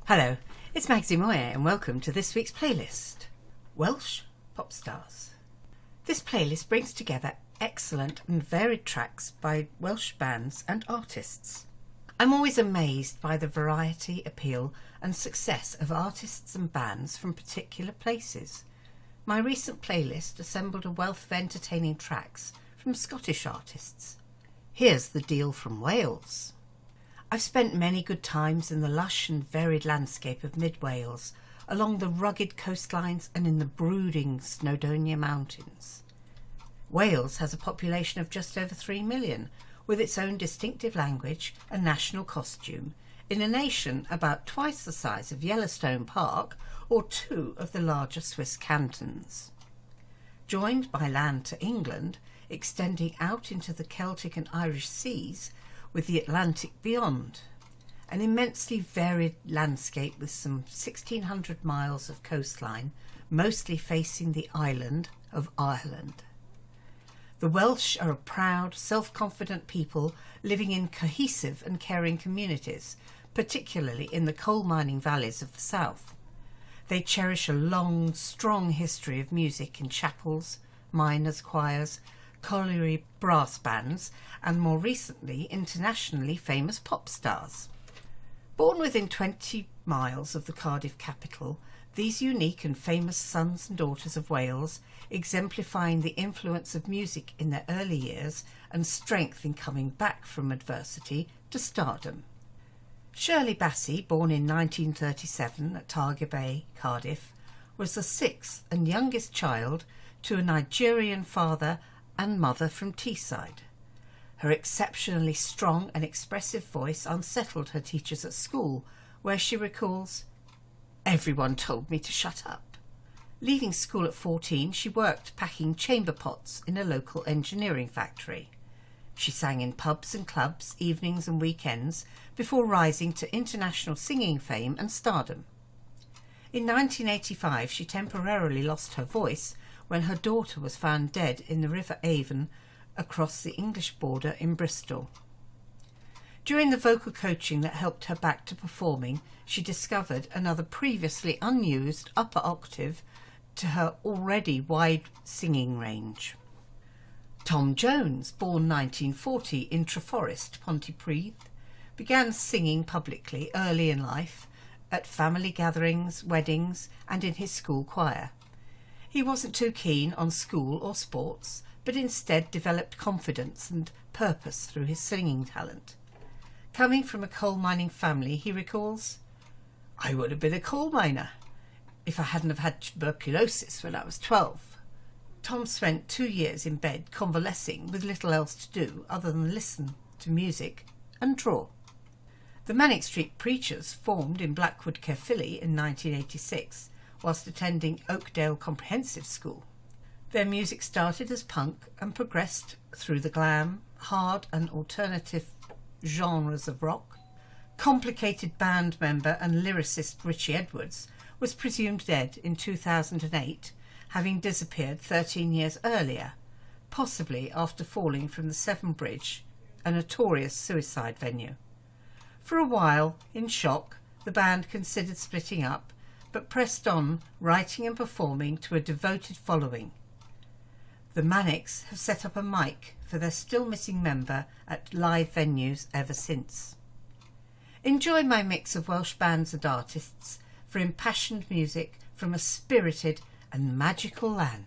Hello, it's Maggie Moyer and welcome to this week's playlist, Welsh Pop Stars. This playlist brings together excellent and varied tracks by Welsh bands and artists. I'm always amazed by the variety, appeal and success of artists and bands from particular places. My recent playlist assembled a wealth of entertaining tracks from Scottish artists. Here's the deal from Wales. I've spent many good times in the lush and varied landscape of mid-Wales, along the rugged coastlines and in the brooding Snowdonia Mountains. Wales has a population of just over 3 million, with its own distinctive language and national costume, in a nation about twice the size of Yellowstone Park or 2 of the larger Swiss cantons. Joined by land to England, extending out into the Celtic and Irish seas, with the Atlantic beyond. An immensely varied landscape with some 1,600 miles of coastline, mostly facing the island of Ireland. The Welsh are a proud, self-confident people living in cohesive and caring communities, particularly in the coal mining valleys of the south. They cherish a long, strong history of music in chapels, miners' choirs, colliery brass bands and more recently internationally famous pop stars. Born within 20 miles of the Cardiff capital, these unique and famous sons and daughters of Wales, exemplifying the influence of music in their early years and strength in coming back from adversity to stardom. Shirley Bassey, born in 1937 at Targa Bay, Cardiff, was the 6th and youngest child to a Nigerian father and mother from Teesside. Her exceptionally strong and expressive voice unsettled her teachers at school, where she recalls, "Everyone told me to shut up." Leaving school at 14, she worked packing chamber pots in a local engineering factory. She sang in pubs and clubs, evenings and weekends, before rising to international singing fame and stardom. In 1985, she temporarily lost her voice when her daughter was found dead in the River Avon across the English border in Bristol. During the vocal coaching that helped her back to performing, she discovered another previously unused upper octave to her already wide singing range. Tom Jones, born 1940 in Treforest, Pontypridd, began singing publicly early in life at family gatherings, weddings and in his school choir. He wasn't too keen on school or sports, but instead developed confidence and purpose through his singing talent. Coming from a coal mining family, he recalls, "I would have been a coal miner if I hadn't have had tuberculosis when I was 12. Tom spent 2 years in bed convalescing with little else to do other than listen to music and draw. The Manic Street Preachers formed in Blackwood, Caerphilly in 1986, whilst attending Oakdale Comprehensive School. Their music started as punk and progressed through the glam, hard and alternative genres of rock. Complicated band member and lyricist Richie Edwards was presumed dead in 2008, having disappeared 13 years earlier, possibly after falling from the Severn Bridge, a notorious suicide venue. For a while, in shock, the band considered splitting up, but pressed on, writing and performing to a devoted following. The Manics have set up a mic for their still missing member at live venues ever since. Enjoy my mix of Welsh bands and artists for impassioned music from a spirited and magical land.